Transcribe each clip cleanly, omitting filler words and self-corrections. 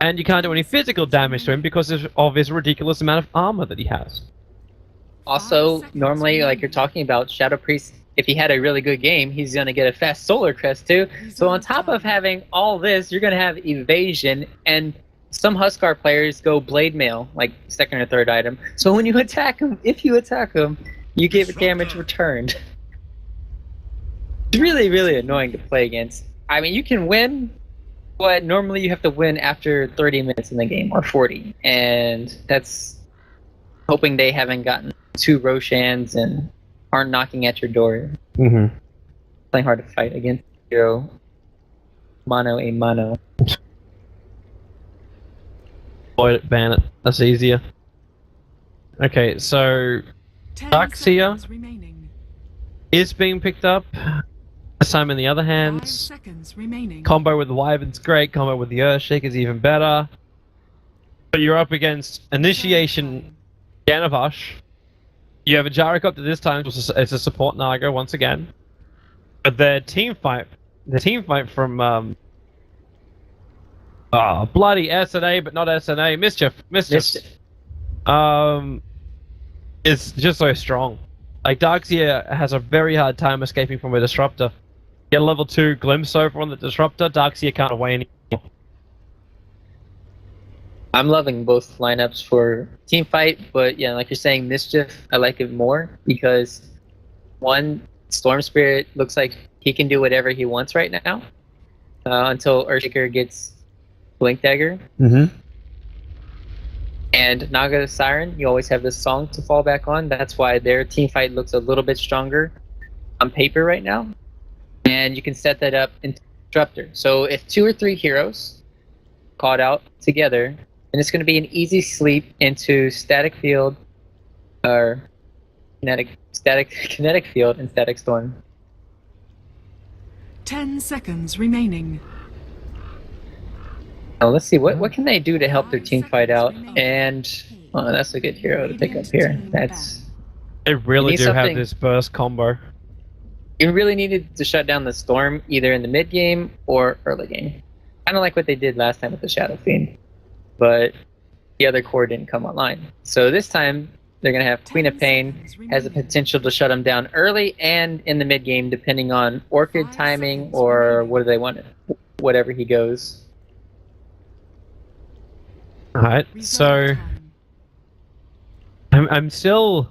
And you can't do any physical damage to him because of his ridiculous amount of armor that he has. Also, normally, like you're talking about, Shadow Priest, if he had a really good game, he's going to get a fast Solar Crest too. So on top of having all this, you're going to have Evasion, and some Huskar players go Blade Mail, like second or third item. So when you attack him, if you attack him, you get damage returned. It's really, really annoying to play against. I mean, you can win, but normally you have to win after 30 minutes in the game, or 40. And that's hoping they haven't gotten 2 Roshans and aren't knocking at your door. Mm-hmm. Playing hard to fight against hero mano a mano. Avoid it, ban it. That's easier. Okay, so Darkseer is being picked up. This time in the other hands. Combo with the Wyvern's great, combo with the Earthshake is even better. But you're up against Initiation Ganavash. You have a Gyrocopter this time, it's a support Naga once again. But their team fight from bloody SNA, but not SNA, Mischief. Is just so strong. Like, Darkseer has a very hard time escaping from a Disruptor. Get a level 2 glimpse over on the Disruptor, Darkseer can't away anymore. I'm loving both lineups for team fight, but yeah, like you're saying, Mischief, I like it more because one, Storm Spirit looks like he can do whatever he wants right now until Earthshaker gets Blink Dagger. Mm-hmm. And Naga Siren, you always have this song to fall back on. That's why their team fight looks a little bit stronger on paper right now. And you can set that up in Disruptor. So if 2 or 3 heroes called out together, and it's going to be an easy sleep into Static Field, or Kinetic Field and Static Storm. 10 seconds remaining. Now let's see, what can they do to help their team fight out? And that's a good hero to pick up here. They really do have this burst combo. You really needed to shut down the Storm either in the mid game or early game. Kind of like what they did last time with the Shadow Fiend, but the other core didn't come online. So this time they're going to have Queen of Pain, has the potential to shut them down early and in the mid game, depending on Orchid timing or what do they want, whatever he goes. Alright, so I'm still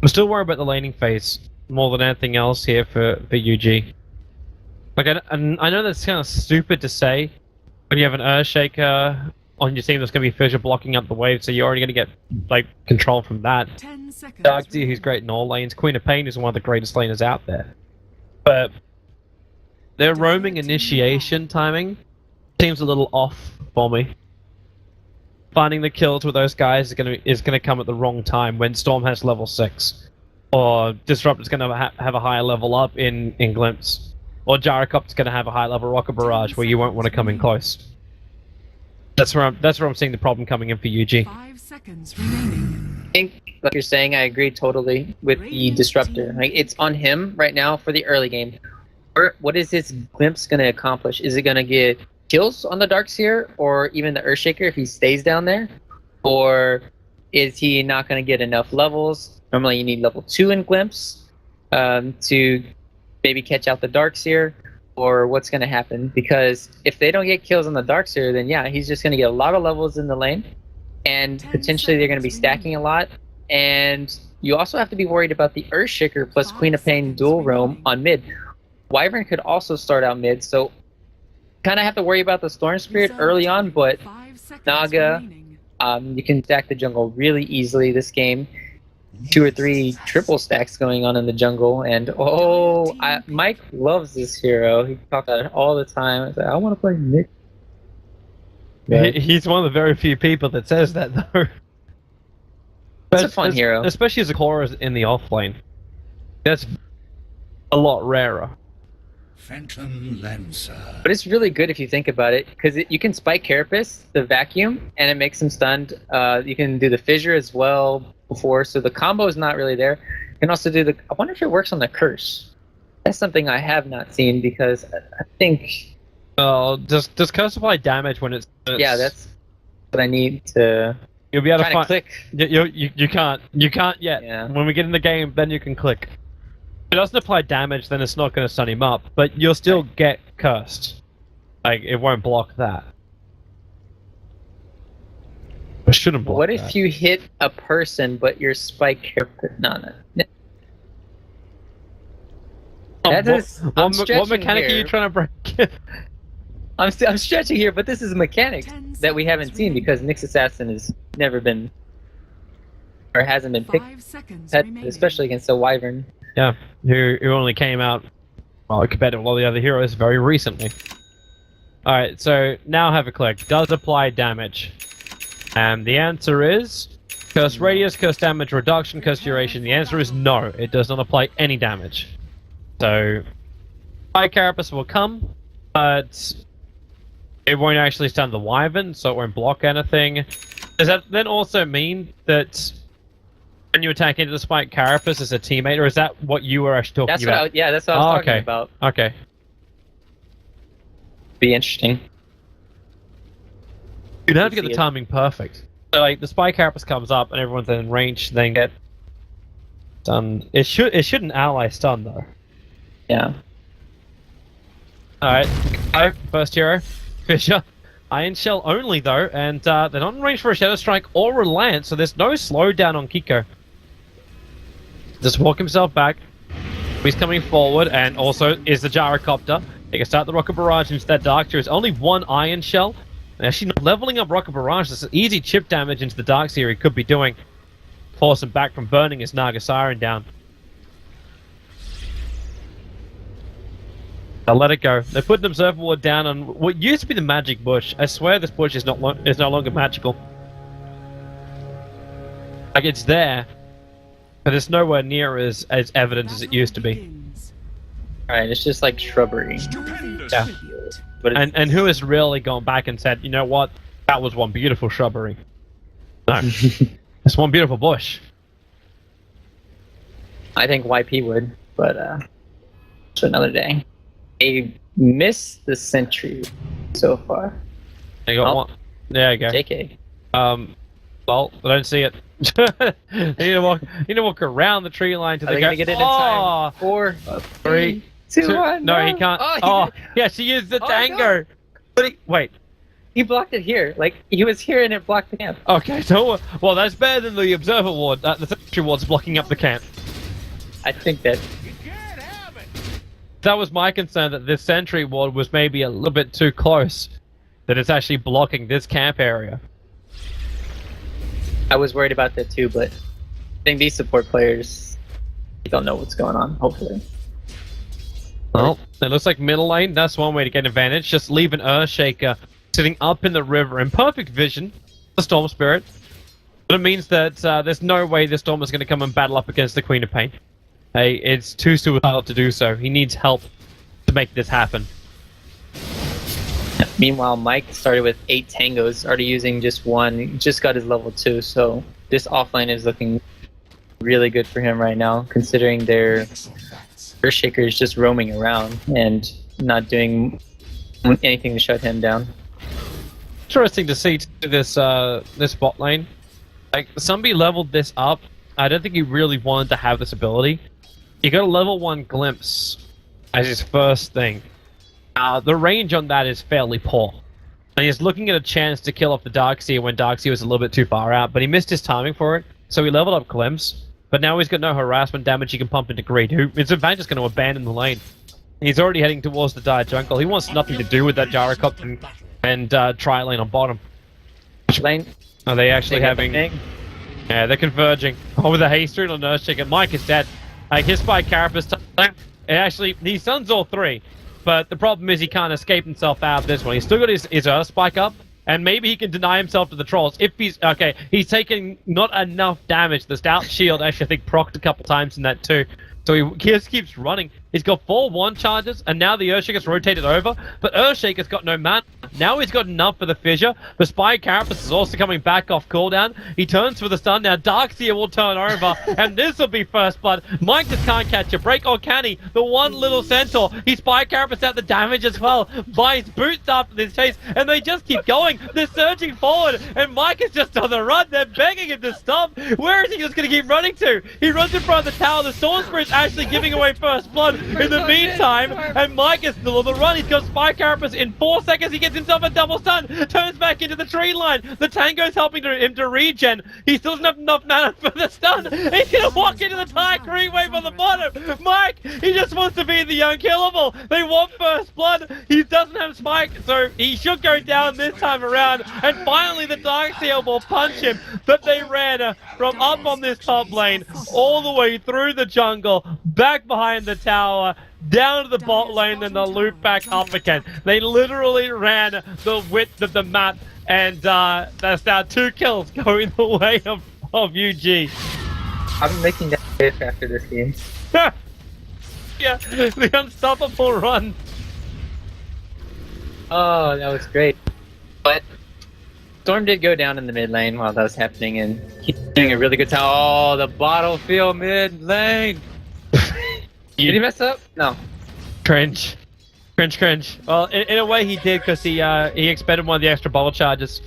worried about the laning phase more than anything else here for UG. Like, I know that's kind of stupid to say when you have an Earthshaker on your team that's going to be fissure blocking up the wave, so you're already going to get like control from that. Darkseer, who's great in all lanes. Queen of Pain is one of the greatest laners out there. But their roaming initiation timing seems a little off for me. Finding the kills with those guys is gonna come at the wrong time when Storm has level 6. Or Disrupt is going to have a higher level up in Glimpse. Or Gyrocopter's going to have a high level Rocket Barrage where you won't want to come in close. That's where I'm seeing the problem coming in for UG. 5 seconds remaining. I think, like you're saying, I agree totally with the Disruptor. Like, it's on him right now for the early game. What is his Glimpse going to accomplish? Is it going to get kills on the Darkseer or even the Earthshaker if he stays down there? Or is he not going to get enough levels? Normally you need level 2 in Glimpse to maybe catch out the Darkseer, or what's going to happen. Because if they don't get kills on the Darkseer, then yeah, he's just going to get a lot of levels in the lane, and potentially they're going to be stacking a lot. And you also have to be worried about the Earthshaker plus Queen of Pain dual roam on mid. Wyvern could also start out mid, so kind of have to worry about the Storm Spirit early on, but Naga, you can stack the jungle really easily this game. 2 or 3 triple stacks going on in the jungle, and Mike loves this hero. He talks about it all the time. He's like, I want to play Nick. Yeah. He's one of the very few people that says that, though. It's a fun hero. Especially as a core in the offlane. That's a lot rarer. Phantom Lancer. But it's really good if you think about it, because you can spike Carapace, the vacuum, and it makes him stunned. You can do the fissure as well before, so the combo is not really there. You can also do I wonder if it works on the curse. That's something I have not seen, because I think Does curse apply damage when it's... Yeah, that's what I need to... You'll be able to Trying to find... click. You can't. You can't yet. Yeah. When we get in the game, then you can click. If it doesn't apply damage, then it's not going to stun him up, but you'll still get cursed. Like, it won't block that. It shouldn't block What that. if you hit a person, but your spike character... No. That is... I'm What mechanic here. are you trying to break? I'm stretching here, but this is a mechanic 10 that we haven't seconds seen remaining. because Nyx Assassin has never been... Or hasn't been picked, 5 seconds tested, remaining. especially against a Wyvern. Yeah, who only came out, well, compared to all the other heroes, very recently. Alright, so now have a click. Does apply damage? And the answer is... Curse radius, curse damage reduction, curse duration. The answer is no, it does not apply any damage. So... Fire Carapace will come, but... It won't actually stun the Wyvern, so it won't block anything. Does that then also mean that... When you attack into the Spike Carapace as a teammate, or is that what you were actually talking That's about? what that's what I was talking about. Okay. Be interesting. You'd have to get See the it. timing perfect. So, like, the Spike Carapace comes up and everyone's in range, then get stunned. It shouldn't ally stun, though. Yeah. Alright, go. First hero. Fisher. Iron Shell only, though, and they're not in range for a Shadow Strike or Reliance, so there's no slowdown on Kiko. Just walk himself back. He's coming forward, and also is the Gyrocopter. He can start the Rocket Barrage into that Dark Seer. It's only one Iron Shell. And actually, not leveling up Rocket Barrage, this is easy chip damage into the Dark Seer he could be doing. Force him back from burning his Naga Siren down. They'll let it go. They put an Observer Ward down on what used to be the magic bush. I swear this bush is no longer magical. Like, it's there, but it's nowhere near as evident as it used to be. Begins. Alright, it's just like shrubbery. Yeah. Tribute. But it's, And who has really gone back and said, you know what, that was one beautiful shrubbery. No. It's one beautiful bush. I think YP would, but it's another day. They missed the sentry so far. They got Oh. one. There you go. JK. Well, I don't see it. you need to walk around the tree line to Are the they gonna get it in time? 4, 3, 2, 1. No, he can't. Oh, Yeah, she used the Oh, tango. But wait. he blocked it here. Like, he was here and it blocked the camp. Okay, so well, that's better than the observer ward. The sentry ward's blocking up the camp. I think that... That was my concern, that this sentry ward was maybe a little bit too close. That it's actually blocking this camp area. I was worried about that too, but I think these support players don't know what's going on, hopefully. Well, it looks like middle lane, that's one way to get advantage. Just leave an Earthshaker sitting up in the river in perfect vision. The Storm Spirit. But it means that there's no way the Storm is going to come and battle up against the Queen of Pain. Hey, it's too suicidal to do so. He needs help to make this happen. Meanwhile, Mike started with 8 tangos, already using just one, just got his level 2, so this offline is looking really good for him right now, considering their Earthshaker is just roaming around and not doing anything to shut him down. Interesting to see this this bot lane. Like, somebody leveled this up. I don't think he really wanted to have this ability. He got a level 1 glimpse as his first thing. The range on that is fairly poor. And he's looking at a chance to kill off the Darkseer when Darkseer was a little bit too far out, but he missed his timing for it, so he leveled up Glimpse. But now he's got no harassment damage he can pump into Greed, who is in fact just going to abandon the lane. He's already heading towards the Dire Jungle. He wants nothing to do with that Gyrocopter and Tri-Lane on bottom. Lane, Are they actually they got having... the thing. Yeah, they're converging. Oh, with a haste rune on Earthshaker. Mike is dead. His by Carapace time. Actually, he stuns all 3. But the problem is he can't escape himself out of this one. He's still got his Earth Spike up. And maybe he can deny himself to the trolls. If he's... Okay, he's taking not enough damage. The Stout Shield actually, I think, procced a couple times in that too. So he just keeps running. He's got 4 1 charges, and now the Earthshaker's rotated over, but Earthshaker's got no mana. Now he's got enough for the fissure. The Spy Carapace is also coming back off cooldown. He turns for the stun. Now Darkseer will turn over, and this will be first blood. Mike just can't catch a break, or can he? The one little Centaur. He Spy Carapace out the damage as well. Buys boots after this chase, and they just keep going. They're surging forward, and Mike is just on the run. They're begging him to stop. Where is he just going to keep running to? He runs in front of the tower. The Storm Spirit's actually giving away first blood. In the meantime, and Mike is still on the run. He's got Spy Carapace. In 4 seconds, he gets himself a double stun. Turns back into the tree line. The Tango's helping him to regen. He still doesn't have enough mana for the stun. He's going to walk into the tire green wave on the bottom. Mike, he just wants to be the unkillable. They want first blood. He doesn't have Spike, so he should go down this time around. And finally, the Darkseer will punch him. But they ran from up on this top lane all the way through the jungle, back behind the tower, down to the bot lane, then they'll loop back up again. They literally ran the width of the map, and that's now 2 kills going the way of UG. I'm making that safe after this game. Yeah, the unstoppable run. Oh, that was great. But Storm did go down in the mid lane while that was happening, and he's doing a really good time. Oh, the battlefield mid lane. Did he mess up? No. Cringe. Cringe. Well, in a way he did, because he expended one of the extra bottle charges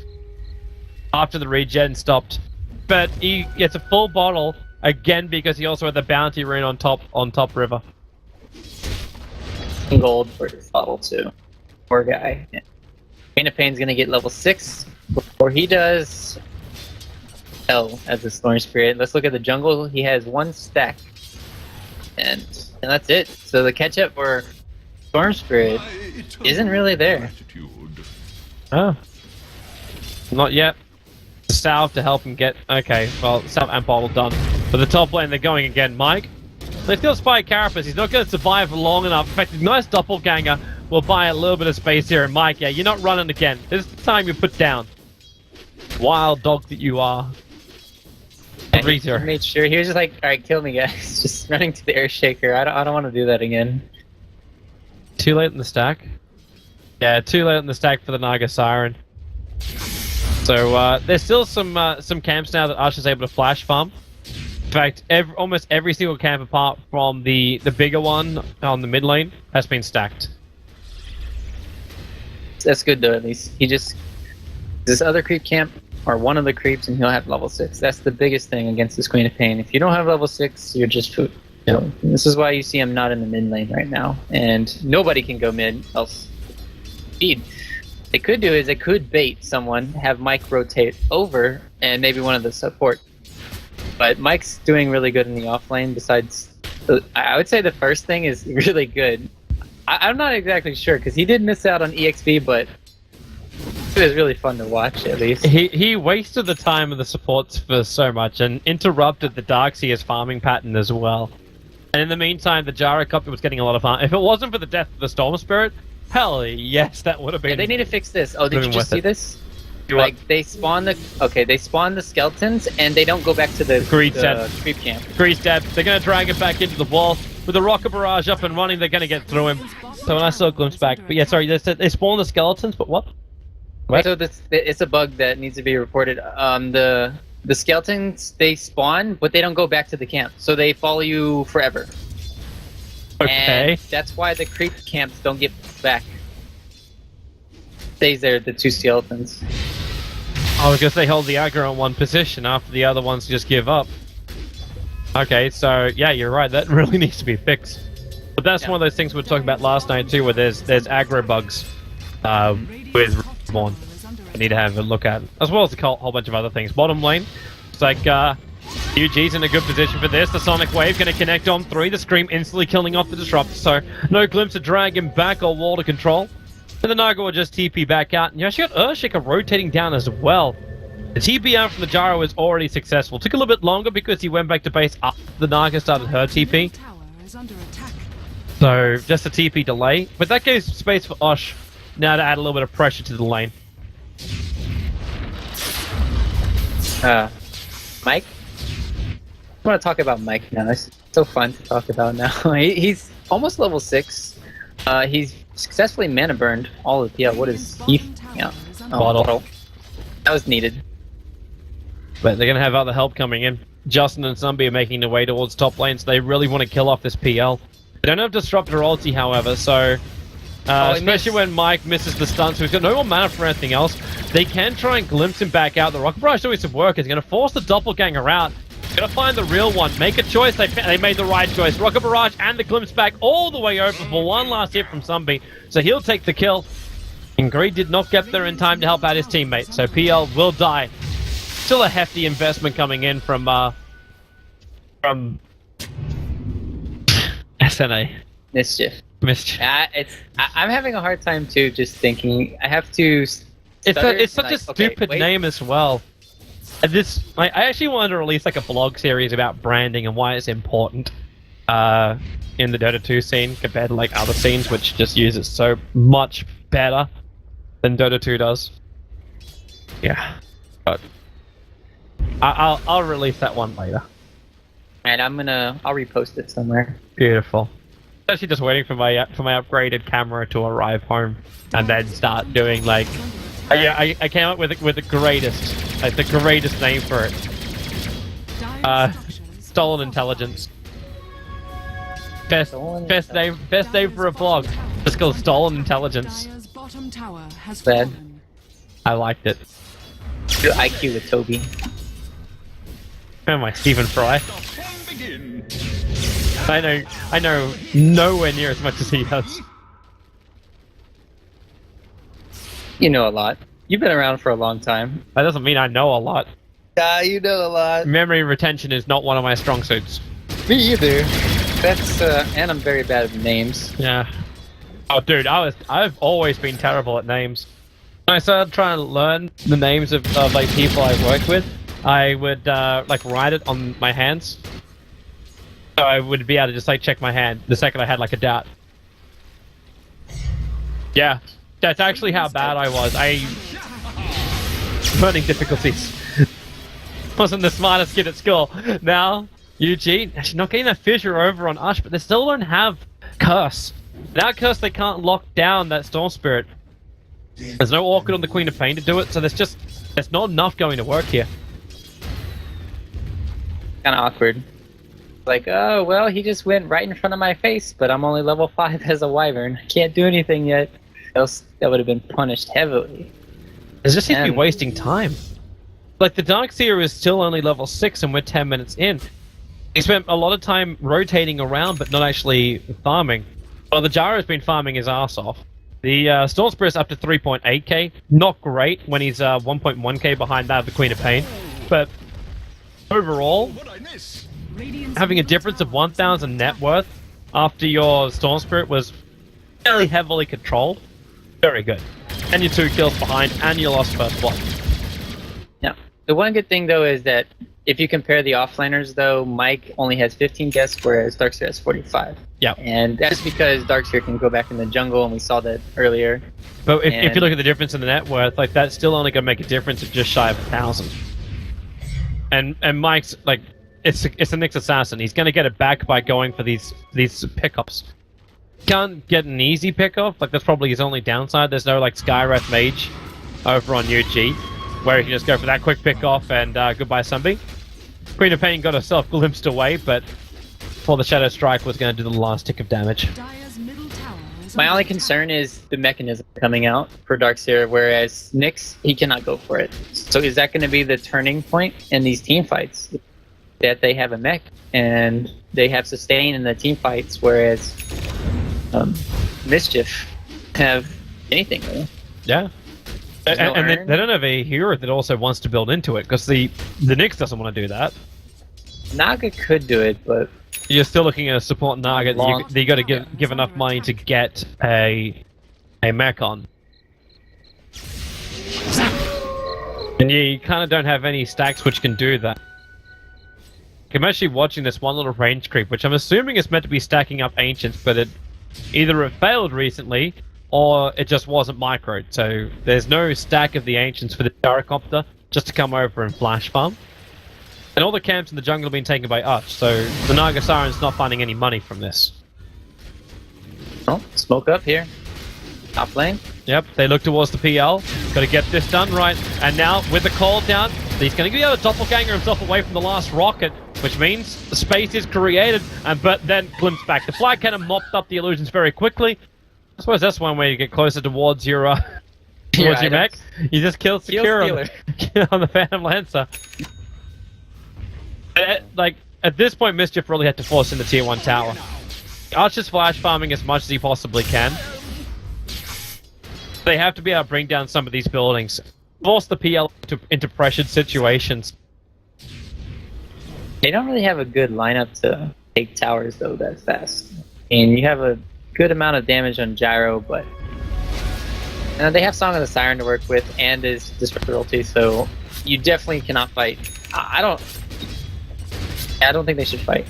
after the regen stopped. But he gets a full bottle again because he also had the bounty rune on top river. Gold for his bottle too. Poor guy. Pain of Pain's gonna get level 6 before he does. L as a Storm Spirit. Let's look at the jungle. He has 1 stack. And that's it. So the catch up for Storm Spirit isn't really there. Oh. Not yet. Salve to help him get... Okay, well, Salve and bottle done. But the top lane, they're going again. Mike? They still Spy Carapace. He's not going to survive long enough. In fact, a nice doppelganger will buy a little bit of space here. And Mike, yeah, you're not running again. This is the time you put down. Wild dog that you are. He made sure he was just like, alright, kill me guys. Just running to the Earthshaker. I don't want to do that again. Too late in the stack? Yeah, too late in the stack for the Naga Siren. So there's still some camps now that Usher's able to flash farm. In fact, almost every single camp apart from the bigger one on the mid lane has been stacked. That's good though, at least. He just... This other creep camp, or one of the creeps, and he'll have level 6. That's the biggest thing against this Queen of Pain. If you don't have level 6, you're just food. Yep. So, this is why you see him not in the mid lane right now. And nobody can go mid, else speed. They could do is they could bait someone, have Mike rotate over, and maybe one of the support. But Mike's doing really good in the off lane. Besides, I would say the first thing is really good. I'm not exactly sure because he did miss out on EXP, but it was really fun to watch at least. He wasted the time of the supports for so much and interrupted the Darkseer's farming pattern as well. And in the meantime, the Gyrocopter was getting a lot of farm. If it wasn't for the death of the Storm Spirit, hell yes, that would have been. Yeah, they need to fix this. Oh, did you just see this? Like they spawn the skeletons and they don't go back to the creep camp. Grease dead. They're gonna drag it back into the wall with the rocket barrage up and running. They're gonna get through him. So when I saw a glimpse back, but yeah, sorry, they spawn the skeletons, but what? So it's a bug that needs to be reported. The skeletons, they spawn, but they don't go back to the camp, so they follow you forever. Okay. And that's why the creep camps don't get back. Stays there, the 2 skeletons. I was gonna say hold the aggro in one position after the other ones just give up. Okay, so yeah, you're right. That really needs to be fixed. But that's one of those things we were talking about last night too, where there's aggro bugs with Reborn. I need to have a look at, as well as a whole bunch of other things. Bottom lane, it's like UG's in a good position for this. The Sonic Wave going to connect on 3. The Scream instantly killing off the Disruptor, so no glimpse of Dragon back or wall to control. And the Naga will just TP back out. And you actually got Earthshaker rotating down as well. The TP out from the Gyro is already successful. Took a little bit longer because he went back to base after the Naga started her TP. So just a TP delay. But that gives space for Osh now to add a little bit of pressure to the lane. Mike? I want to talk about Mike now. It's so fun to talk about now. He's almost level 6. He's successfully mana burned all of what is he? Yeah, Bottle. That was needed. But they're going to have other help coming in. Justin and Zombie are making their way towards top lane, so they really want to kill off this PL. They don't have Disruptor ulti, however, so... especially when Mike misses the stun, so he's got no more mana for anything else. They can try and glimpse him back out. The Rocket Barrage doing some work. He's going to force the Doppelganger out. Going to find the real one. Make a choice. They made the right choice. Rocket Barrage and the glimpse back all the way over for one last hit from Zombie. So he'll take the kill. And Greed did not get there in time to help out his teammate, so PL will die. Still a hefty investment coming in from SNA. Mischief. Mischief. I'm having a hard time too, just thinking. I have to. It's such a stupid name as well. I actually wanted to release like a blog series about branding and why it's important in the Dota 2 scene compared to like other scenes which just use it so much better than Dota 2 does. Yeah, but I'll release that one later. And I'll repost it somewhere. Beautiful. Actually, just waiting for my upgraded camera to arrive home, and then start doing like. I came up with the greatest name for it. Stolen Intelligence. Best name for a blog. It's called Stolen Intelligence. Bad. I liked it. Do IQ with Toby. Oh my, Stephen Fry. I know nowhere near as much as he does. You know a lot. You've been around for a long time. That doesn't mean I know a lot. You know a lot. Memory retention is not one of my strong suits. Me either. That's and I'm very bad at names. Yeah. Oh, dude, I've always been terrible at names. When I started trying to learn the names of like people I worked with, I would like write it on my hands. So I would be able to just like check my hand the second I had like a doubt. Yeah, that's actually how bad I was. Learning difficulties. Wasn't the smartest kid at school. Now, Eugene, actually not getting that fissure over on Ush, but they still don't have Curse. Without Curse, they can't lock down that Storm Spirit. There's no Orchid on the Queen of Pain to do it, so there's not enough going to work here. Kind of awkward. Like, oh, well, he just went right in front of my face, but I'm only level 5 as a Wyvern. I can't do anything yet. Else, that would have been punished heavily. It just seems to be wasting time. Like, the Darkseer is still only level 6 and we're 10 minutes in. He spent a lot of time rotating around but not actually farming. Well, the Jara's been farming his ass off. The Storm Spirit's up to 3.8k. Not great when he's 1.1k behind that of the Queen of Pain. But overall, having a difference of 1,000 net worth after your Storm Spirit was fairly heavily controlled. Very good. And you're 2 kills behind, and you lost first blood. Yeah. The one good thing, though, is that if you compare the offliners, though, Mike only has 15 deaths, whereas Darkseer has 45. Yeah. And that's because Darkseer can go back in the jungle, and we saw that earlier. But if you look at the difference in the net worth, like, that's still only going to make a difference of just shy of 1,000. And Mike's, like, it's a Nyx Assassin. He's going to get it back by going for these pickups. Can't get an easy pickup. Like, that's probably his only downside. There's no, like, Skywrath Mage over on UG, where he can just go for that quick pick-off and goodbye Sunbeam. Queen of Pain got herself glimpsed away, but before the Shadow Strike was going to do the last tick of damage. My only concern is the mechanism coming out for Darkseer, whereas Nyx, he cannot go for it. So is that going to be the turning point in these team fights? That they have a mech, and they have sustain in the team fights, whereas Mischief have anything really. Yeah. And they don't have a hero that also wants to build into it, because the Nyx doesn't want to do that. Naga could do it, but you're still looking at a support Naga that you got to give enough money to get a mech on. And you kind of don't have any stacks which can do that. I'm actually watching this one little range creep, which I'm assuming is meant to be stacking up Ancients, but it failed recently, or it just wasn't microed. So there's no stack of the Ancients for the Gyrocopter just to come over and flash farm. And all the camps in the jungle have been taken by Uch, so the Naga Siren's not finding any money from this. Oh, smoke up here. Top lane. Yep, they look towards the PL. Got to get this done right. And now, with the call down, he's going to be able to doppelganger himself away from the last rocket, which means the space is created, but then glimpse back. The flag cannon mopped up the illusions very quickly. I suppose that's one way to get closer towards your your mech. You just kill Secure on the Phantom Lancer. At this point, Mischief really had to force in the tier 1 tower. Archer's flash farming as much as he possibly can. They have to be able to bring down some of these buildings. Force the PL into pressured situations. They don't really have a good lineup to take towers, though, that fast. And you have a good amount of damage on Gyro, but they have Song of the Siren to work with and his Disruptor ulti, so you definitely cannot fight. I don't think they should fight.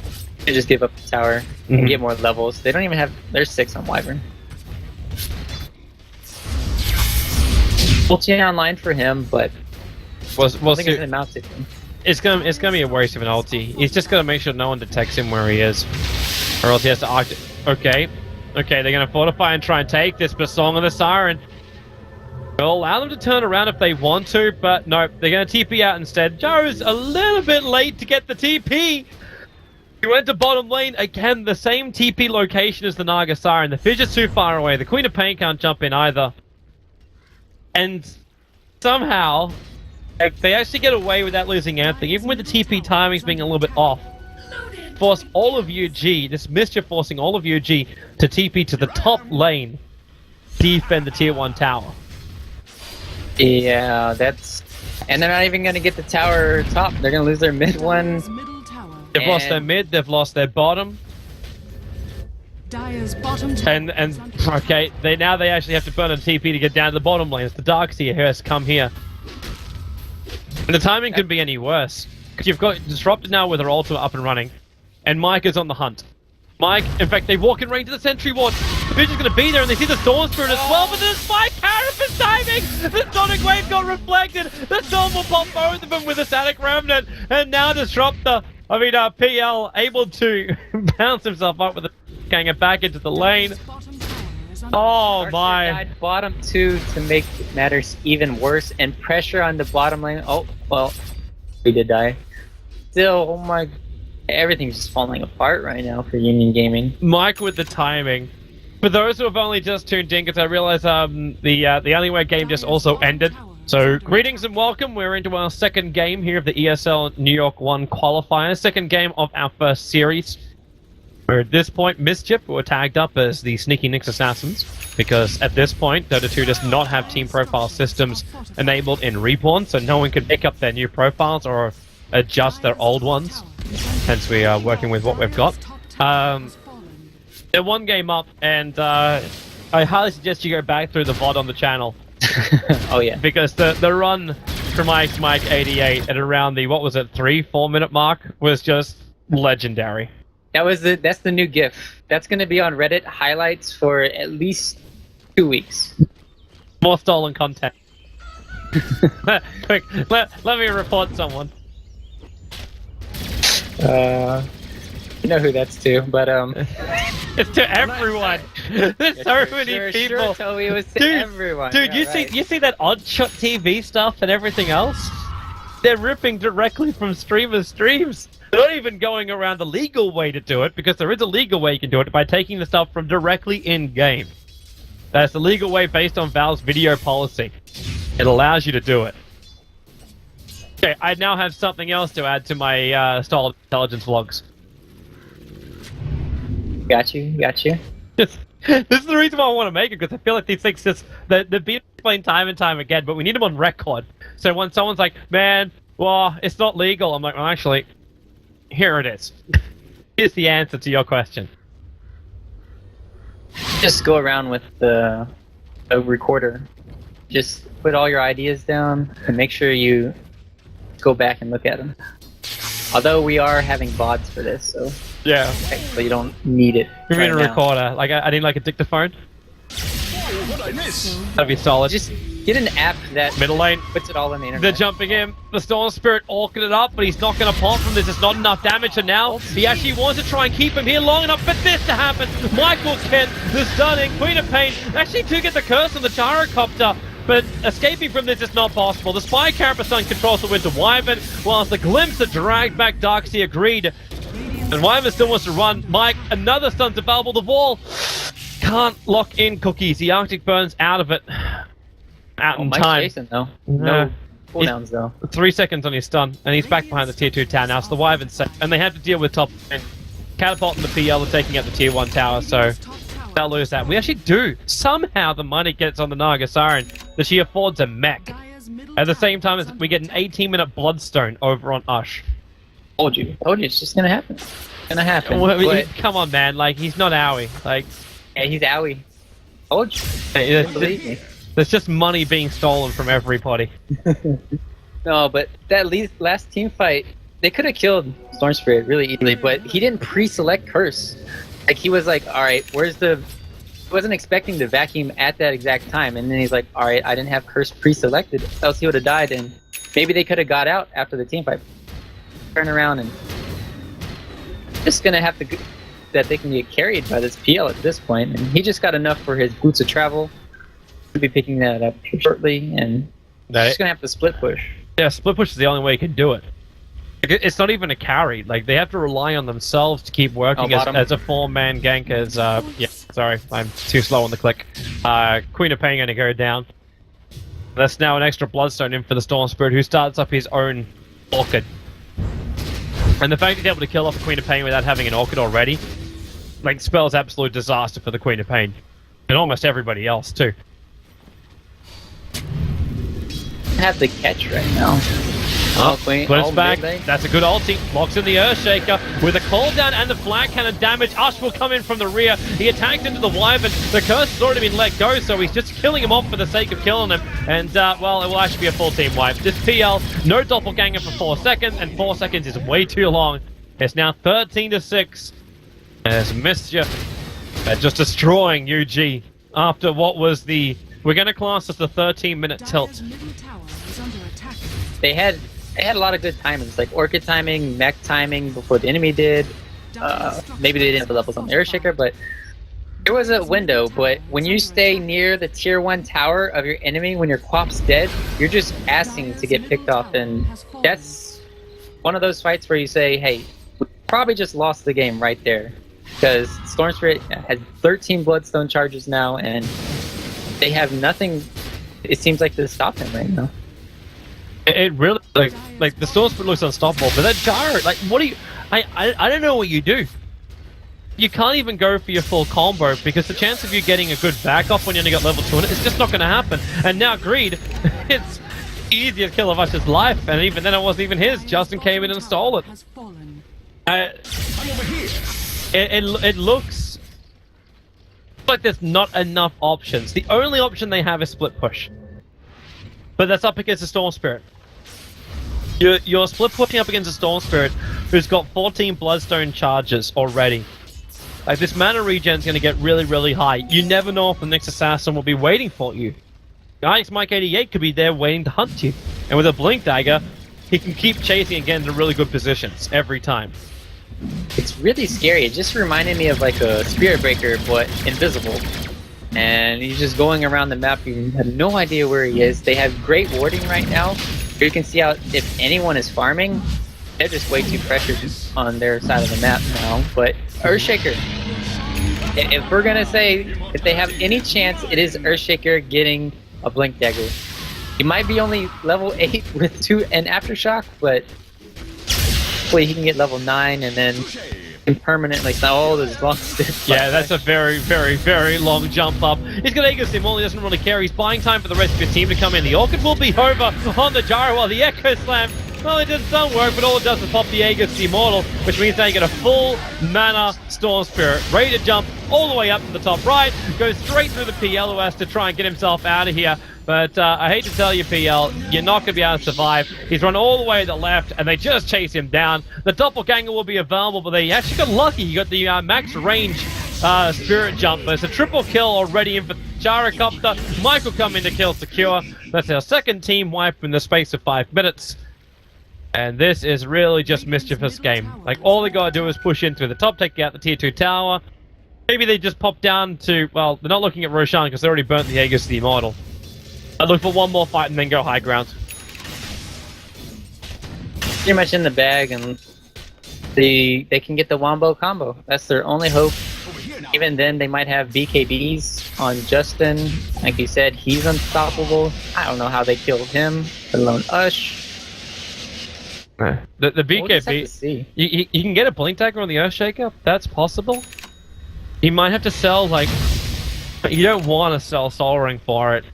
They just give up the tower and get more levels. They don't even have. There's 6 on Wyvern. Ulti online for him, but I think it's gonna mount it. It's gonna be a waste of an ulti. He's just gonna make sure no one detects him where he is, or else he has to arc. Okay, they're gonna fortify and try and take this, but Song of the Siren will allow them to turn around if they want to, but no, they're gonna TP out instead. Joe's a little bit late to get the TP. He went to bottom lane again, the same TP location as the Naga Siren. The Fidget's too far away. The Queen of Pain can't jump in either. And somehow, they actually get away without losing Anthony, even with the TP timings being a little bit off. Force all of UG, this Mischief forcing all of UG to TP to the top lane, defend the tier 1 tower. Yeah, that's... And they're not even going to get the tower top. They're going to lose their mid one. They've lost their mid, they've lost their bottom. Dire's bottom And okay, they actually have to burn a TP to get down to the bottom lane. It's the Darkseer who has to come here. And the timing couldn't be any worse. Because you've got Disrupted now with her ultimate up and running. And Mike is on the hunt. Mike, in fact, they walk in range of the Sentry Ward. The Vision's going to be there, and they see the Storm Spirit as well, but there's Spike Carapace timing! The Sonic Wave got reflected! The Storm will pop both of them with a Static Remnant, and now PL able to bounce himself up with a ganger back into the lane. Oh my! Died bottom 2 to make matters even worse, and pressure on the bottom lane. Oh, well, we did die. Still, oh my... Everything's just falling apart right now for Union Gaming. Mike with the timing. For those who have only just tuned in, because I realize the Alleyway game just also ended. So greetings and welcome. We're into our second game here of the ESL New York 1 qualifier. Second game of our first series. Where at this point, Mischief were tagged up as the Sneaky Nyx Assassins. Because at this point, Dota 2 does not have team profile systems enabled in Reborn, so no one can pick up their new profiles or adjust their old ones. Hence we are working with what we've got. They're one game up, and I highly suggest you go back through the VOD on the channel. Oh yeah. Because the run from Mike 88 at around the, 3-4 minute mark was just legendary. That's the new GIF. That's gonna be on Reddit highlights for at least 2 weeks. More stolen content. Quick, let me report someone. You know who that's to, but it's to everyone. There's so many people. Sure, Toby, it was to everyone. Dude, yeah, you see that Oddshot TV stuff and everything else? They're ripping directly from streamers' streams. They're not even going around the legal way to do it, because there is a legal way you can do it by taking the stuff from directly in-game. That's the legal way based on Valve's video policy. It allows you to do it. Okay, I now have something else to add to my Stall of Intelligence vlogs. Got you. This is the reason why I want to make it, because I feel like these things they're being explained time and time again, but we need them on record. So when someone's like, man, well, it's not legal, I'm like, well, actually, here it is. Here's the answer to your question. Just go around with a recorder. Just put all your ideas down and make sure you go back and look at them. Although we are having VODs for this, so yeah, so you don't need it. You mean a now. recorder? Like I need like a dictaphone. That'd be solid. Just Get an app that Middle lane. puts it all in the internet. They're jumping in. The Storm Spirit orking it up, but he's not going to pop from this. It's not enough damage, and now he actually wants to try and keep him here long enough for this to happen. Michael Kent, the stunning Queen of Pain, actually do get the curse on the gyrocopter, but escaping from this is not possible. The Spy Carapace controls the Winter Wyvern, whilst the Glimpse are dragged back. Darkseer agreed. And Wyvern still wants to run. Mike, another stun's available. The wall can't lock in Cookies. The Arctic Burn's out of it. Out in Mike's time. chasing, though. No cooldowns, though. 3 seconds on his stun, and he's back behind the tier 2 tower now, so the Wyvern's safe. And they have to deal with top lane. Catapult and the PL are taking out the tier 1 tower, so they'll lose that. We actually do. Somehow the money gets on the Naga Siren that she affords a mech. At the same time as we get an 18-minute Bloodstone over on Ush. Told you, it's just gonna happen. It's gonna happen. Well, come on, man. Like, he's not owie. Like, yeah, he's owie. Told you. Hey, Believe me. there's just money being stolen from everybody. No, but that last team fight, they could have killed Storm Spirit really easily, but he didn't pre-select Curse. Like, he was like, alright, where's the... He wasn't expecting to vacuum at that exact time, and then he's like, alright, I didn't have Curse pre-selected, else he would have died, and maybe they could have got out after the team fight. Turn around and... Just gonna have to... That they can get carried by this PL at this point, and he just got enough for his boots of travel. He'll be picking that up shortly, and he's just gonna have to split push. Yeah, split push is the only way he can do it. It's not even a carry. Like, they have to rely on themselves to keep working as a 4-man gank. As yeah, sorry, I'm too slow on the click. Queen of Pain gonna go down. That's now an extra Bloodstone in for the Storm Spirit, who starts up his own Orchid. And the fact he's able to kill off the Queen of Pain without having an Orchid already, like, spells absolute disaster for the Queen of Pain. And almost everybody else, too. Have the catch right now. Queen. But it's back. That's a good ulti. Locks in the Earthshaker with a cooldown and the flag cannon damage. Ush will come in from the rear. He attacked into the Wyvern. The curse has already been let go, so he's just killing him off for the sake of killing him. And, well, it will actually be a full team wipe. This PL, no doppelganger for 4 seconds, and 4 seconds is way too long. It's now 13-6. As Mischief just destroying UG after what was the... We're going to class as the 13-minute tilt. They had a lot of good timings, like Orchid timing, mech timing before the enemy did. Maybe they didn't have the levels on the Earthshaker, but there was a window. But when you stay near the tier 1 tower of your enemy when your Quap's dead, you're just asking to get picked off, and that's one of those fights where you say, hey, we probably just lost the game right there. Because Storm Spirit has 13 Bloodstone charges now, and they have nothing, it seems like, to stop him right now. It really, like the Storm Spirit looks unstoppable, but that gyro, like, what do you, I don't know what you do. You can't even go for your full combo, because the chance of you getting a good back off when you only got level 2 in it is just not going to happen. And now Greed, it's easier to kill of Ush's life, and even then it wasn't even his. Justin came in and stole it. It looks like there's not enough options. The only option they have is split push. But that's up against the Storm Spirit. You're split pushing up against a Storm Spirit who's got 14 Bloodstone charges already. Like, this mana regen's going to get really, really high. You never know if the next assassin will be waiting for you. Guys, Mike 88 could be there waiting to hunt you. And with a Blink Dagger, he can keep chasing and get into really good positions every time. It's really scary. It just reminded me of like a Spirit Breaker, but invisible. And he's just going around the map. You have no idea where he is. They have great warding right now. You can see out if anyone is farming, they're just way too pressured on their side of the map now. But Earthshaker, if we're gonna say if they have any chance, it is Earthshaker getting a Blink Dagger. He might be only level 8 with an Aftershock, but hopefully he can get level 9 and then can permanently all those long steps. Yeah, that's a very, very, very long jump up. He's got Echo Sim, he doesn't really care. He's buying time for the rest of his team to come in. The Orchid will be over on the gyro while the Echo Slam, well, it does some work, but all it does is pop the Aegis Immortal, which means they get a full mana Storm Spirit, ready to jump all the way up to the top right, goes straight through the PL who has to try and get himself out of here. But I hate to tell you, PL, you're not going to be able to survive. He's run all the way to the left, and they just chase him down. The Doppelganger will be available, but they actually got lucky. You got the max range Spirit Jump. There's a triple kill already in for Gyrocopter. Mike will come in to kill secure. That's our second team wipe in the space of 5 minutes. And this is really just Mischief's game. Like, all they gotta do is push in through the top, take out the tier 2 tower. Maybe they just pop down to, well, they're not looking at Roshan because they already burnt the Aegis to the Immortal. I'd look for one more fight and then go high ground. Pretty much in the bag, and they can get the Wombo combo. That's their only hope. Even then, they might have BKBs on Justin. Like you said, he's unstoppable. I don't know how they killed him, let alone Ush. The BKB, you can get a Blink Dagger on the Earthshaker. That's possible. You might have to sell, like, you don't want to sell Soul Ring for it.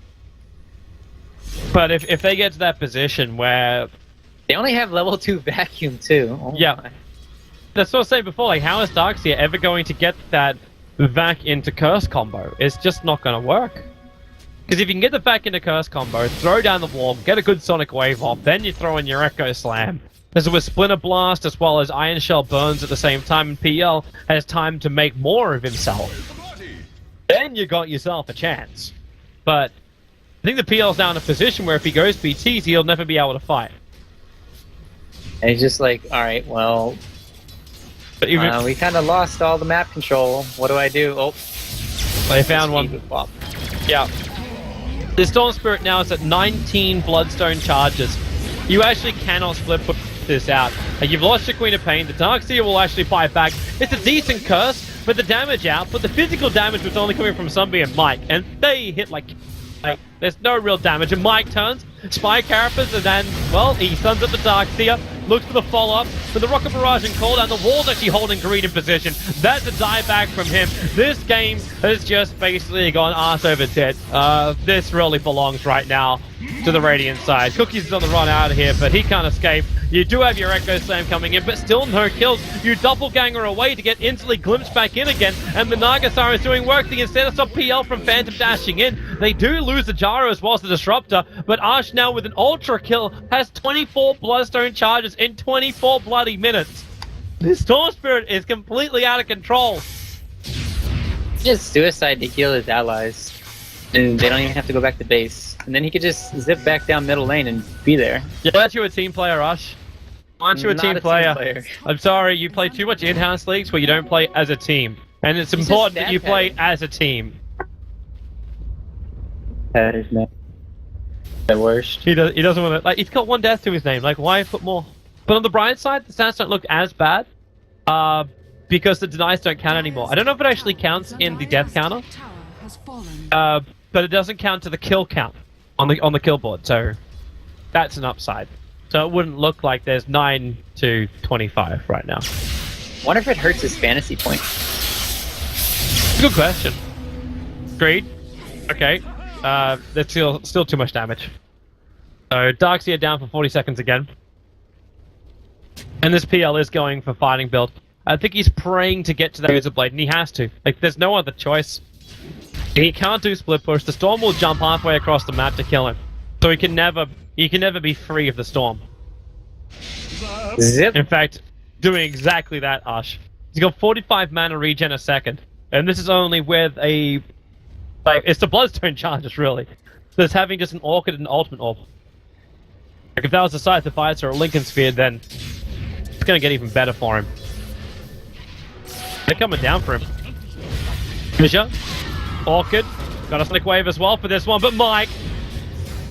But if they get to that position where... They only have level 2 vacuum too. Oh yeah. My. That's what I was saying before, like, how is Darkseer ever going to get that vac into Curse combo? It's just not going to work. Because if you can get the vac into Curse combo, throw down the wall, get a good Sonic Wave off, then you throw in your Echo Slam. Because with Splinter Blast as well as Iron Shell burns at the same time, and PL has time to make more of himself. Then you got yourself a chance. But I think the PL's now in a position where if he goes PTs, he'll never be able to fight. And he's just like, alright, well... But even, we kind of lost all the map control. What do I do? Oh. They found one. Yeah. The Storm Spirit now is at 19 Bloodstone charges. You actually cannot split put this out. You've lost your Queen of Pain. The Darkseer will actually fight back. It's a decent curse, but the damage out. But the physical damage was only coming from Zombie and Mike, and they hit like there's no real damage. And Mike turns, Spy Carapace, and then, well, he stuns at the Darkseer, looks for the follow-up, but the Rocket Barrage and Cold, and the wall's actually holding Greed in position. That's a die back from him. This game has just basically gone arse over tit. This really belongs right now to the Radiant side. Cookies is on the run out of here, but he can't escape. You do have your Echo Slam coming in, but still no kills. You doppelganger away to get instantly glimpsed back in again, and the Nagasar is doing work to instead of stop PL from Phantom dashing in. They do lose the Gyro as well as the Disruptor, but Ash now with an Ultra kill has 24 Bloodstone charges in 24 bloody minutes. The Storm Spirit is completely out of control. Just suicide to heal his allies, and they don't even have to go back to base. And then he could just zip back down middle lane and be there. Yeah, aren't you a team player, Ash? Aren't you a team player? I'm sorry, you play too much in-house leagues where you don't play as a team. And it's important that you play as a team. That is not the worst. He doesn't want to, like, he's got one death to his name, like, why put more? But on the bright side, the stats don't look as bad, because the denies don't count anymore. I don't know if it actually counts in the death counter, but it doesn't count to the kill count on the kill board, so that's an upside. So it wouldn't look like there's 9 to 25 right now. Wonder if it hurts his fantasy point. Good question. Greed. Okay. That's still too much damage. So Darkseer down for 40 seconds again. And this PL is going for fighting build. I think he's praying to get to that Razor Blade, and he has to. Like, there's no other choice. He can't do split push. The Storm will jump halfway across the map to kill him. So he can never be free of the Storm. Zip. In fact, doing exactly that, Ash. He's got 45 mana regen a second. And this is only with a... like, it's the Bloodstone charges, really. So it's having just an Orchid and Ultimate Orb. Like, if that was the Scythe of Fights or a Lincoln Sphere, then it's gonna get even better for him. They're coming down for him. Fissure. Orchid. Got a Sonic Wave as well for this one, but Mike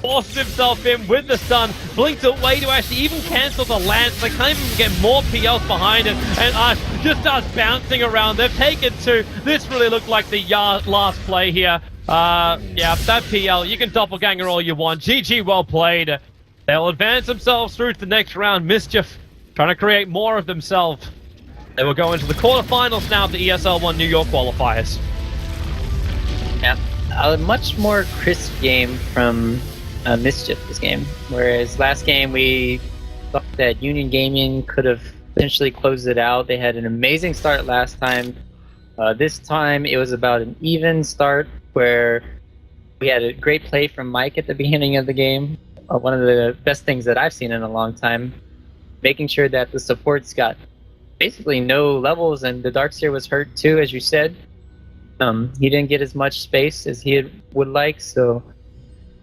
forces himself in with the stun, blinks away to actually even cancel the lance. They can't even get more PLs behind it, and Ash just starts bouncing around. They've taken 2. This really looked like the last play here. Yeah, that PL, you can doppelganger all you want. GG, well played. They'll advance themselves through to the next round. Mischief trying to create more of themselves. They will go into the quarterfinals now of the ESL 1 New York qualifiers. Yeah, a much more crisp game from Mischief this game. Whereas last game we thought that Union Gaming could have potentially closed it out. They had an amazing start last time. This time it was about an even start where we had a great play from Mike at the beginning of the game. One of the best things that I've seen in a long time. Making sure that the supports got basically no levels, and the Darkseer was hurt too, as you said. He didn't get as much space as would like, so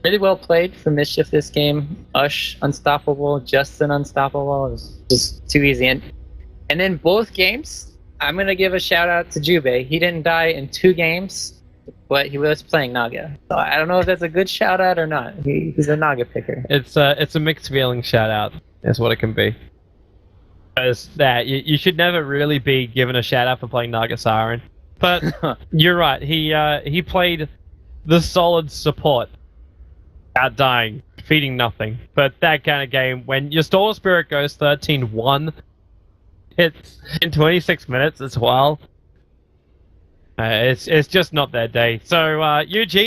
really well played for Mischief this game. Ush unstoppable, Justin unstoppable. It was just too easy. And then both games, I'm gonna give a shout out to Jubei. He didn't die in 2 games, but he was playing Naga. So I don't know if that's a good shout out or not. He's a Naga picker. It's a mixed feeling shout out. Is what it can be. Because that you should never really be given a shout out for playing Naga Siren. But you're right. He played the solid support, out dying, feeding nothing. But that kind of game, when your Stalwart Spirit goes 13-1, it's in 26 minutes as well. It's just not their day. So UG.